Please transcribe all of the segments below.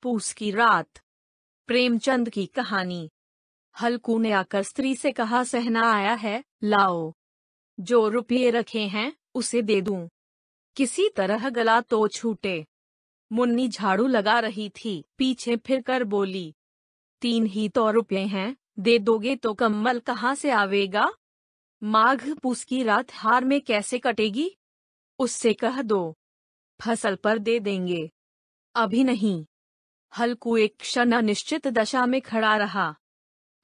पूस की रात। प्रेमचंद की कहानी। हल्कू ने आकर स्त्री से कहा, सहना आया है, लाओ। जो रुपये रखे हैं उसे दे दूं। किसी तरह गला तो छूटे। मुन्नी झाड़ू लगा रही थी, पीछे फिरकर बोली, 3 ही तो रुपये हैं, दे दोगे तो कम्मल कहाँ से आवेगा? माघ पूस की रात हार में कैसे कटेगी? उससे कह दो, फसल पर दे देंगे। अभी नहीं। हल्कू एक क्षण अनिश्चित दशा में खड़ा रहा।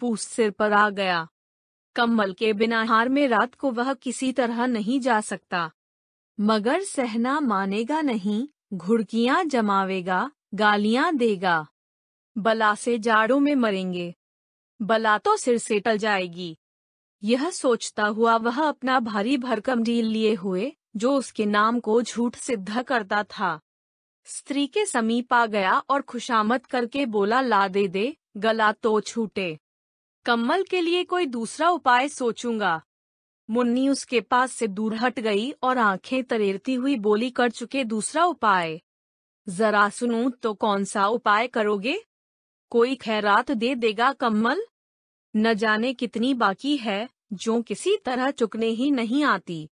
पूस सिर पर आ गया। कम्मल के बिना हार में रात को वह किसी तरह नहीं जा सकता। मगर सहना मानेगा नहीं, घुड़कियां जमावेगा, गालियां देगा। बला से जाड़ों में मरेंगे। बला तो सिर से टल जाएगी। यह सोचता हुआ वह अपना भारी भरकम डील लिए हुए, जो उसके नाम को झूठ सिद्ध करता था, स्त्री के समीप आ गया और खुशामद करके बोला, ला दे, गला तो छूटे। कम्मल के लिए कोई दूसरा उपाय सोचूंगा। मुन्नी उसके पास से दूर हट गई और आंखें तरेरती हुई बोली, कर चुके दूसरा उपाय? जरा सुनूं तो कौन सा उपाय करोगे? कोई खैरात दे देगा कम्मल? न जाने कितनी बाकी है, जो किसी तरह चुकने ही नहीं आती।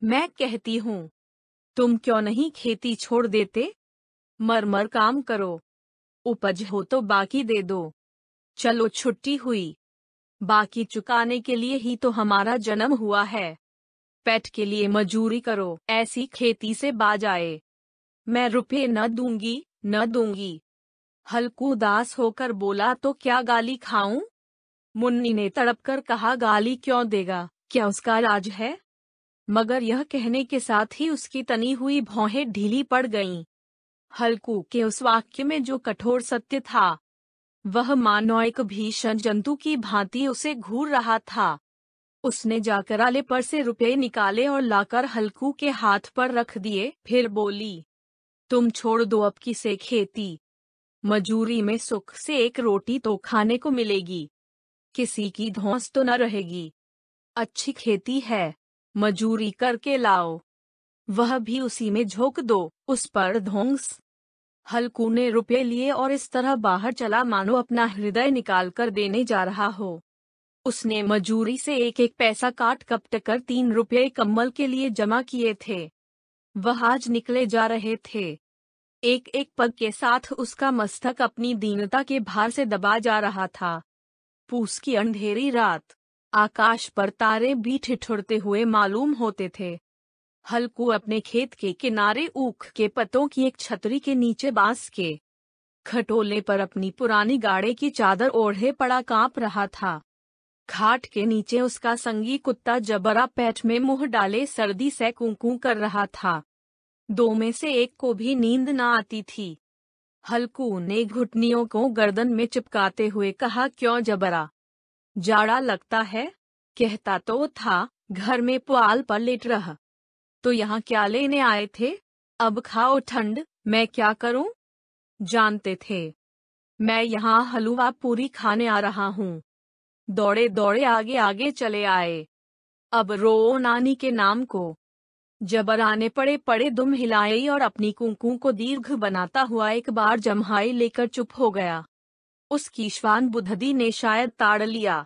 मैं कहती हूँ, तुम क्यों नहीं खेती छोड़ देते? मर काम करो। उपज हो तो बाकी दे दो। चलो छुट्टी हुई। बाकी चुकाने के लिए ही तो हमारा जन्म हुआ है। पेट के लिए मजूरी करो, ऐसी खेती से बाज आए। मैं रुपये न दूंगी, न दूंगी। हल्कू उदास होकर बोला, तो क्या गाली खाऊं? मुन्नी ने तड़प कर कहा, गाली क्यों देगा, क्या उसका राज है? मगर यह कहने के साथ ही उसकी तनी हुई भौहें ढीली पड़ गईं। हल्कू के उस वाक्य में जो कठोर सत्य था, वह मानो एक भीषण जंतु की भांति उसे घूर रहा था। उसने जाकर आले पर से रुपये निकाले और लाकर हल्कू के हाथ पर रख दिए, फिर बोली, तुम छोड़ दो अब की से खेती। मजूरी में सुख से एक रोटी तो खाने को मिलेगी, किसी की धौंस तो न रहेगी। अच्छी खेती है, मजूरी करके लाओ, वह भी उसी में झोंक दो, उस पर धौंस। हल्कू ने रुपये लिए और इस तरह बाहर चला मानो अपना हृदय निकाल कर देने जा रहा हो। उसने मजूरी से एक एक पैसा काट कपट कर 3 रुपये कम्मल के लिए जमा किए थे। वह आज निकले जा रहे थे। एक एक पग के साथ उसका मस्तक अपनी दीनता के भार से दबा जा रहा था। पूस की अंधेरी रात, आकाश पर तारे भी ठिठुरते हुए मालूम होते थे। हल्कू अपने खेत के किनारे ऊख के पत्तों की एक छतरी के नीचे बांस के खटोले पर अपनी पुरानी गाड़े की चादर ओढ़े पड़ा कांप रहा था। खाट के नीचे उसका संगी कुत्ता जबरा पेट में मुंह डाले सर्दी से कूं कर रहा था। 2 में से एक को भी नींद न आती थी। हल्कू ने घुटनियों को गर्दन में चिपकाते हुए कहा, क्यों जबरा, जाड़ा लगता है? कहता तो था, घर में पुआल पर लेट रह। तो यहाँ क्या लेने आए थे? अब खाओ ठंड, मैं क्या करूं? जानते थे मैं यहाँ हलवा पूरी खाने आ रहा हूँ। दौड़े दौड़े आगे आगे चले आए। अब रो नानी के नाम को। जबराने पड़े पड़े दुम हिलाई और अपनी कुंकू को दीर्घ बनाता हुआ एक बार जम्हाई लेकर चुप हो गया। उसकी श्वान बुद्धि ने शायद ताड़ लिया।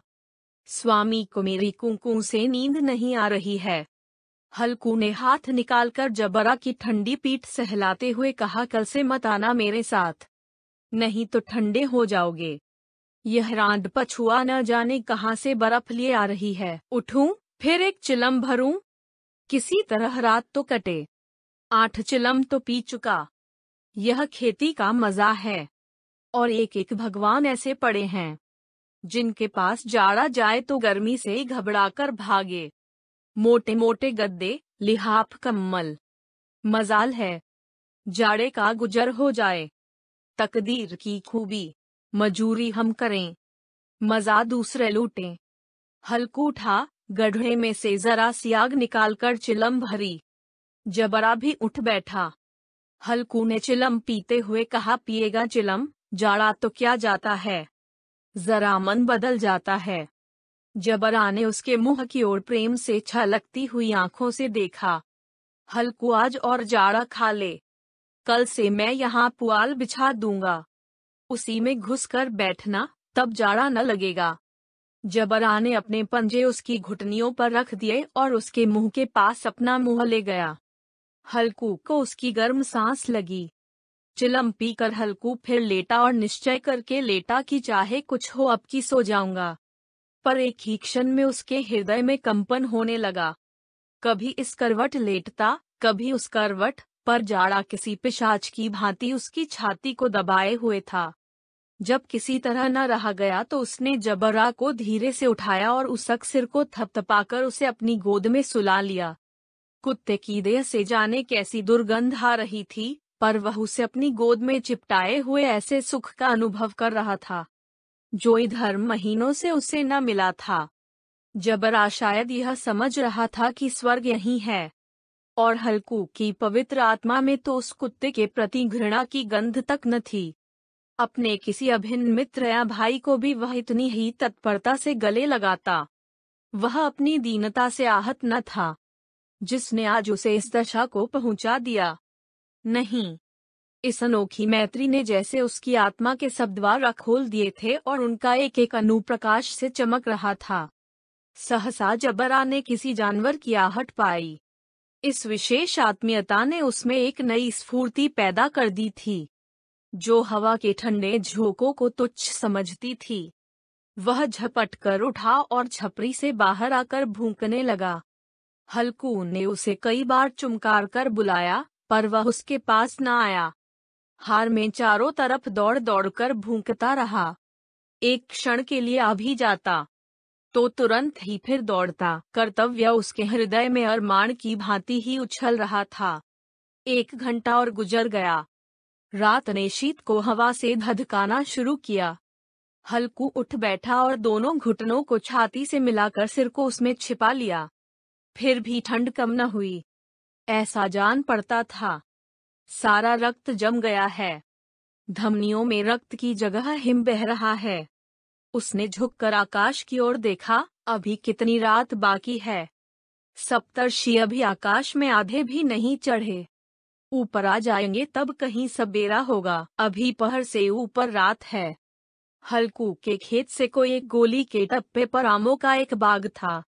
स्वामी को मेरी कुंकू से नींद नहीं आ रही है। हल्कू ने हाथ निकालकर जबरा की ठंडी पीठ सहलाते हुए कहा, कल से मत आना मेरे साथ, नहीं तो ठंडे हो जाओगे। यह रांड पछुआ न जाने कहां से बर्फ लिए आ रही है। उठूं, फिर एक चिलम भरूं? किसी तरह रात तो कटे। 8 चिलम तो पी चुका। यह खेती का मजा है। और एक एक भगवान ऐसे पड़े हैं, जिनके पास जाड़ा जाए तो गर्मी से घबराकर भागे। मोटे मोटे गद्दे, लिहाफ कम्मल। मजाल है जाड़े का गुजर हो जाए। तकदीर की खूबी, मजूरी हम करें, मजा दूसरे लूटें। हल्कू उठा, गड्ढे में से जरा सी आग निकालकर चिलम भरी। जबरा भी उठ बैठा। हल्कू ने चिलम पीते हुए कहा, पिएगा चिलम? जाड़ा तो क्या जाता है, जरा मन बदल जाता है। जबरा ने उसके मुंह की ओर प्रेम से छलकती हुई आंखों से देखा। हल्कू आज और जाड़ा खा ले, कल से मैं यहाँ पुआल बिछा दूंगा। उसी में घुसकर बैठना, तब जाड़ा न लगेगा। जबरा ने अपने पंजे उसकी घुटनियों पर रख दिए और उसके मुंह के पास अपना मुंह ले गया। हल्कू को उसकी गर्म सांस लगी। चिलम पीकर हल्कू फिर लेटा और निश्चय करके लेटा कि चाहे कुछ हो अब की सो जाऊंगा। पर एक ही क्षण में उसके हृदय में कंपन होने लगा। कभी इस करवट लेटता, कभी उस करवट, पर जाड़ा किसी पिशाच की भांति उसकी छाती को दबाए हुए था। जब किसी तरह न रहा गया तो उसने जबरा को धीरे से उठाया और उसक सिर को थपथपाकर उसे अपनी गोद में सुला लिया। कुत्ते की देह से जाने कैसी दुर्गंध आ रही थी, पर वह उसे अपनी गोद में चिपटाए हुए ऐसे सुख का अनुभव कर रहा था जो इधर महीनों से उसे न मिला था। जबरा शायद यह समझ रहा था कि स्वर्ग यही है, और हल्कू की पवित्र आत्मा में तो उस कुत्ते के प्रति घृणा की गंध तक न थी। अपने किसी अभिन्न मित्र या भाई को भी वह इतनी ही तत्परता से गले लगाता। वह अपनी दीनता से आहत न था जिसने आज उसे इस दशा को पहुंचा दिया। नहीं, इस अनोखी मैत्री ने जैसे उसकी आत्मा के सब द्वार खोल दिए थे और उनका एक एक अणु प्रकाश से चमक रहा था। सहसा जबरा ने किसी जानवर की आहट पाई। इस विशेष आत्मीयता ने उसमें एक नई स्फूर्ति पैदा कर दी थी, जो हवा के ठंडे झोंकों को तुच्छ समझती थी। वह झपट कर उठा और छपरी से बाहर आकर भूंकने लगा। हल्कू ने उसे कई बार चुमकार कर बुलाया, पर वह उसके पास न आया। हार में चारों तरफ दौड़ दौड़कर भूंकता रहा। एक क्षण के लिए आ भी जाता तो तुरंत ही फिर दौड़ता। कर्तव्य उसके हृदय में अरमान की भांति ही उछल रहा था। 1 घंटा और गुजर गया। रात ने शीत को हवा से धधकाना शुरू किया। हल्कू उठ बैठा और दोनों घुटनों को छाती से मिलाकर सिर को उसमें छिपा लिया। फिर भी ठंड कम न हुई। ऐसा जान पड़ता था सारा रक्त जम गया है। धमनियों में रक्त की जगह हिम बह रहा है। उसने झुककर आकाश की ओर देखा। अभी कितनी रात बाकी है। सप्तर्षि अभी आकाश में आधे भी नहीं चढ़े। ऊपर आ जाएंगे तब कहीं सबेरा होगा। अभी पहर से ऊपर रात है। हल्कू के खेत से कोई एक गोली के टप्पे पर आमों का एक बाग था।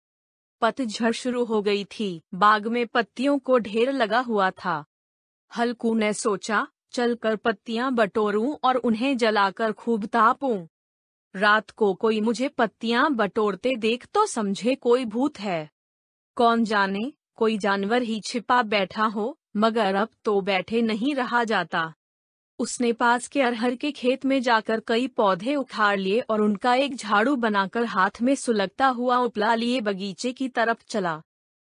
पतझड़ शुरू हो गई थी। बाग में पत्तियों को ढेर लगा हुआ था। हल्कू ने सोचा, चलकर पत्तियां बटोरूं और उन्हें जलाकर खूब तापूं। रात को कोई मुझे पत्तियां बटोरते देख तो समझे कोई भूत है। कौन जाने कोई जानवर ही छिपा बैठा हो, मगर अब तो बैठे नहीं रहा जाता। उसने पास के अरहर के खेत में जाकर कई पौधे उखाड़ लिए और उनका एक झाड़ू बनाकर हाथ में सुलगता हुआ उपला लिए बगीचे की तरफ चला।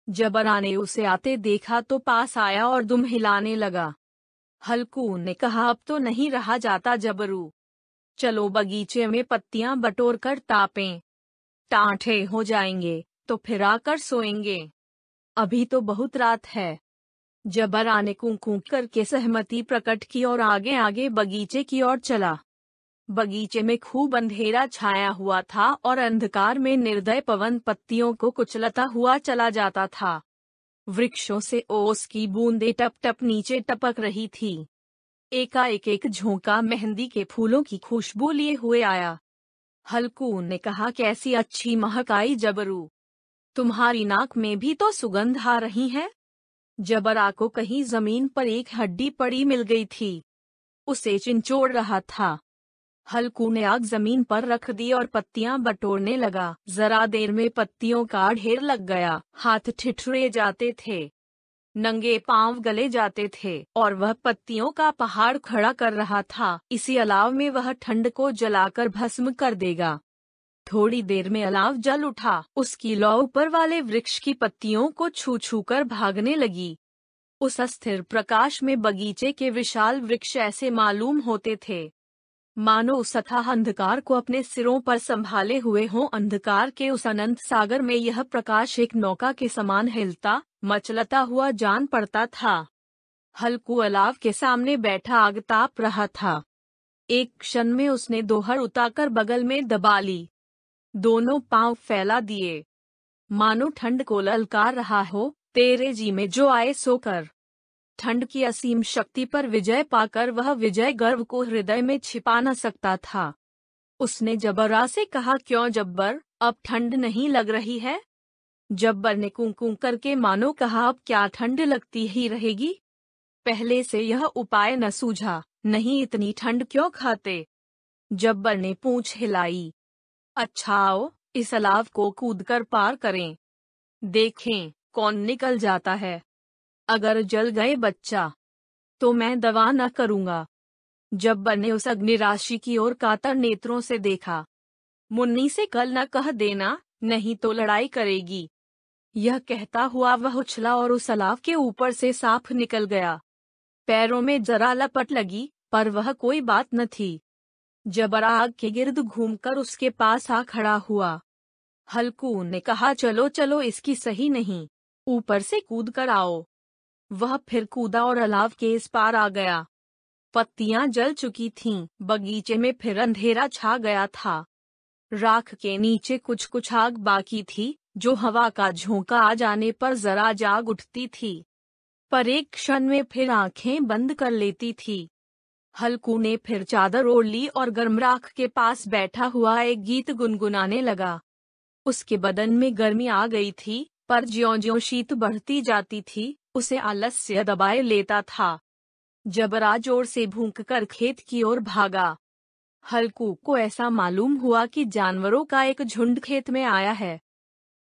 जबरा ने उसे आते देखा तो पास आया और दुम हिलाने लगा। हल्कू ने कहा, अब तो नहीं रहा जाता जबरू, चलो बगीचे में पत्तियां बटोर कर तापें। टांठे हो जाएंगे तो फिर आकर सोएंगे। अभी तो बहुत रात है। जबरा ने कूं करके सहमति प्रकट की और आगे आगे बगीचे की ओर चला। बगीचे में खूब अंधेरा छाया हुआ था और अंधकार में निर्दय पवन पत्तियों को कुचलता हुआ चला जाता था। वृक्षों से ओस की बूंदें टप टप नीचे टपक रही थी। एकाएक एक झोंका मेहंदी के फूलों की खुशबू लिए हुए आया। हल्कू ने कहा, कैसी अच्छी महक आई जबरू, तुम्हारी नाक में भी तो सुगंध आ रही है। जबरा को कहीं जमीन पर एक हड्डी पड़ी मिल गई थी। उसे चिंचोड़ रहा था। हल्कू ने आग जमीन पर रख दी और पत्तियां बटोरने लगा। जरा देर में पत्तियों का ढेर लग गया। हाथ ठिठुरे जाते थे, नंगे पांव गले जाते थे और वह पत्तियों का पहाड़ खड़ा कर रहा था। इसी अलाव में वह ठंड को जलाकर भस्म कर देगा। थोड़ी देर में अलाव जल उठा। उसकी लौ ऊपर वाले वृक्ष की पत्तियों को छू छू कर भागने लगी। उस अस्थिर प्रकाश में बगीचे के विशाल वृक्ष ऐसे मालूम होते थे मानो उस अथाह अंधकार को अपने सिरों पर संभाले हुए हों। अंधकार के उस अनंत सागर में यह प्रकाश एक नौका के समान हिलता मचलता हुआ जान पड़ता था। हल्कू अलाव के सामने बैठा आग ताप रहा था। एक क्षण में उसने दोहर उतारकर बगल में दबा ली। दोनों पांव फैला दिए, मानो ठंड को ललकार रहा हो, तेरे जी में जो आए सो कर। ठंड की असीम शक्ति पर विजय पाकर वह विजय गर्व को हृदय में छिपा न सकता था। उसने जब्बरा से कहा, क्यों जब्बर, अब ठंड नहीं लग रही है? जब्बर ने कूं कूं करके मानो कहा, अब क्या ठंड लगती ही रहेगी? पहले से यह उपाय न सूझा, नहीं इतनी ठंड क्यों खाते? जब्बर ने पूंछ हिलाई। अच्छा आओ, इस अलाव को कूदकर पार करें। देखें कौन निकल जाता है। अगर जल गए बच्चा तो मैं दवा न करूंगा। जब्बर ने उस अग्निराशि की ओर कातर नेत्रों से देखा। मुन्नी से कल न कह देना, नहीं तो लड़ाई करेगी। यह कहता हुआ वह उछला और उस अलाव के ऊपर से साफ निकल गया। पैरों में जरा लपट लगी, पर वह कोई बात न थी। जब्बर आग के गिर्द घूमकर उसके पास आ खड़ा हुआ। हल्कू ने कहा, चलो चलो, इसकी सही नहीं, ऊपर से कूद कर आओ। वह फिर कूदा और अलाव के इस पार आ गया। पत्तियां जल चुकी थीं, बगीचे में फिर अंधेरा छा गया था। राख के नीचे कुछ कुछ आग बाकी थी, जो हवा का झोंका आ जाने पर जरा जाग उठती थी, पर एक क्षण में फिर आंखें बंद कर लेती थी। हल्कू ने फिर चादर ओढ़ ली और गर्म राख के पास बैठा हुआ एक गीत गुनगुनाने लगा। उसके बदन में गर्मी आ गई थी, पर ज्यों-ज्यों शीत बढ़ती जाती थी, उसे आलस्य दबाए लेता था। जबरा जोर से भूंककर खेत की ओर भागा। हल्कू को ऐसा मालूम हुआ कि जानवरों का एक झुंड खेत में आया है।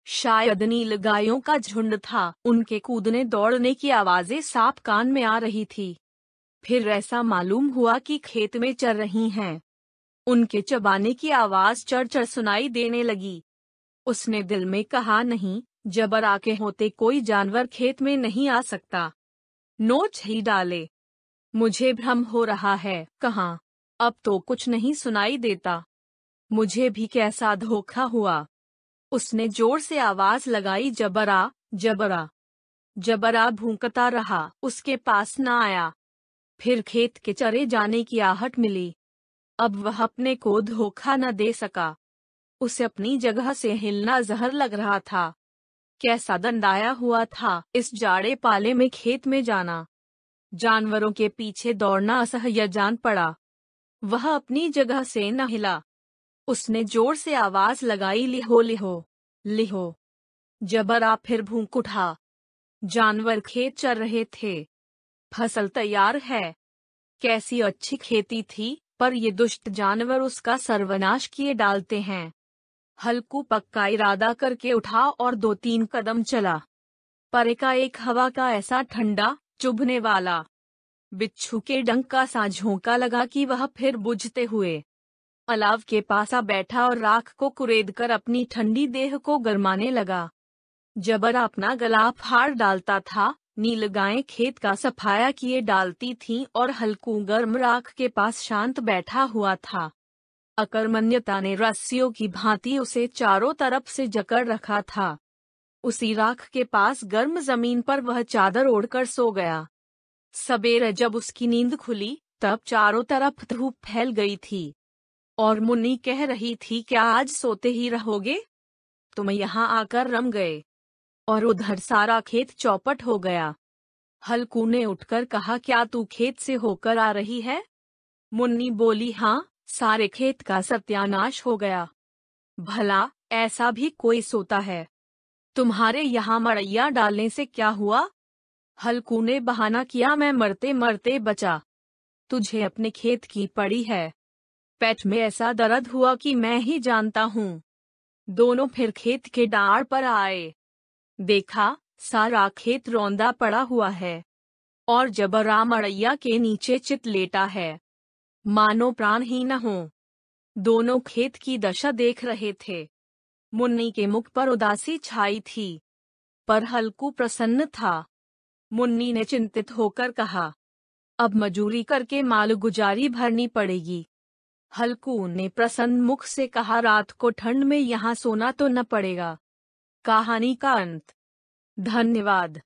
शायद नील गायों का झुंड था। उनके कूदने दौड़ने की आवाजें साफ कान में आ रही थी। फिर ऐसा मालूम हुआ कि खेत में चर रही हैं। उनके चबाने की आवाज चढ़-चढ़ सुनाई देने लगी। उसने दिल में कहा, नहीं, जबरा के होते कोई जानवर खेत में नहीं आ सकता। नोच ही डाले। मुझे भ्रम हो रहा है। कहाँ? अब तो कुछ नहीं सुनाई देता। मुझे भी कैसा धोखा हुआ। उसने जोर से आवाज लगाई, जबरा, जबरा। जबरा भूंकता रहा, उसके पास न आया। फिर खेत के चरे जाने की आहट मिली। अब वह अपने को धोखा न दे सका। उसे अपनी जगह से हिलना जहर लग रहा था। कैसा दंडाया हुआ था इस जाड़े पाले में खेत में जाना। जानवरों के पीछे दौड़ना असह्य जान पड़ा। वह अपनी जगह से न हिला। उसने जोर से आवाज लगाई, लिहो लिहो लिहो। जबरा फिर भूंक उठा। जानवर खेत चर रहे थे। फसल तैयार है। कैसी अच्छी खेती थी, पर ये दुष्ट जानवर उसका सर्वनाश किए डालते हैं। हल्कू पक्का इरादा करके उठा और 2-3 कदम चला, पर एकाएक हवा का ऐसा ठंडा, चुभने वाला, बिच्छू के डंक का सा झोंका लगा कि वह फिर बुझते हुए अलाव के पास आ बैठा और राख को कुरेदकर अपनी ठंडी देह को गरमाने लगा। जबरा अपना गला फाड़ डालता था, नीलगायें खेत का सफाया किए डालती थीं और हल्कू गर्म राख के पास शांत बैठा हुआ था। अकर्मण्यता ने रस्सियों की भांति उसे चारों तरफ से जकड़ रखा था। उसी राख के पास गर्म जमीन पर वह चादर ओढ़कर सो गया। सबेरे जब उसकी नींद खुली, तब चारों तरफ धूप फैल गई थी और मुन्नी कह रही थी, क्या आज सोते ही रहोगे? तुम यहाँ आकर रम गए। और उधर सारा खेत चौपट हो गया। हल्कू ने उठकर कहा, क्या तू खेत से होकर आ रही है? मुन्नी बोली, हाँ, सारे खेत का सत्यानाश हो गया। भला ऐसा भी कोई सोता है? तुम्हारे यहाँ मड़ैया डालने से क्या हुआ? हल्कू ने बहाना किया, मैं मरते मरते बचा। तुझे अपने खेत की पड़ी है। पेट में ऐसा दर्द हुआ कि मैं ही जानता हूँ। दोनों फिर खेत के डार पर आए। देखा, सारा खेत रौंदा पड़ा हुआ है और जबरा मड़ैया के नीचे चित लेटा है, मानो प्राण ही न हो। दोनों खेत की दशा देख रहे थे। मुन्नी के मुख पर उदासी छाई थी, पर हल्कू प्रसन्न था। मुन्नी ने चिंतित होकर कहा, अब मजूरी करके माल गुजारी भरनी पड़ेगी। हल्कू ने प्रसन्न मुख से कहा, रात को ठंड में यहाँ सोना तो न पड़ेगा। कहानी का अंत। धन्यवाद।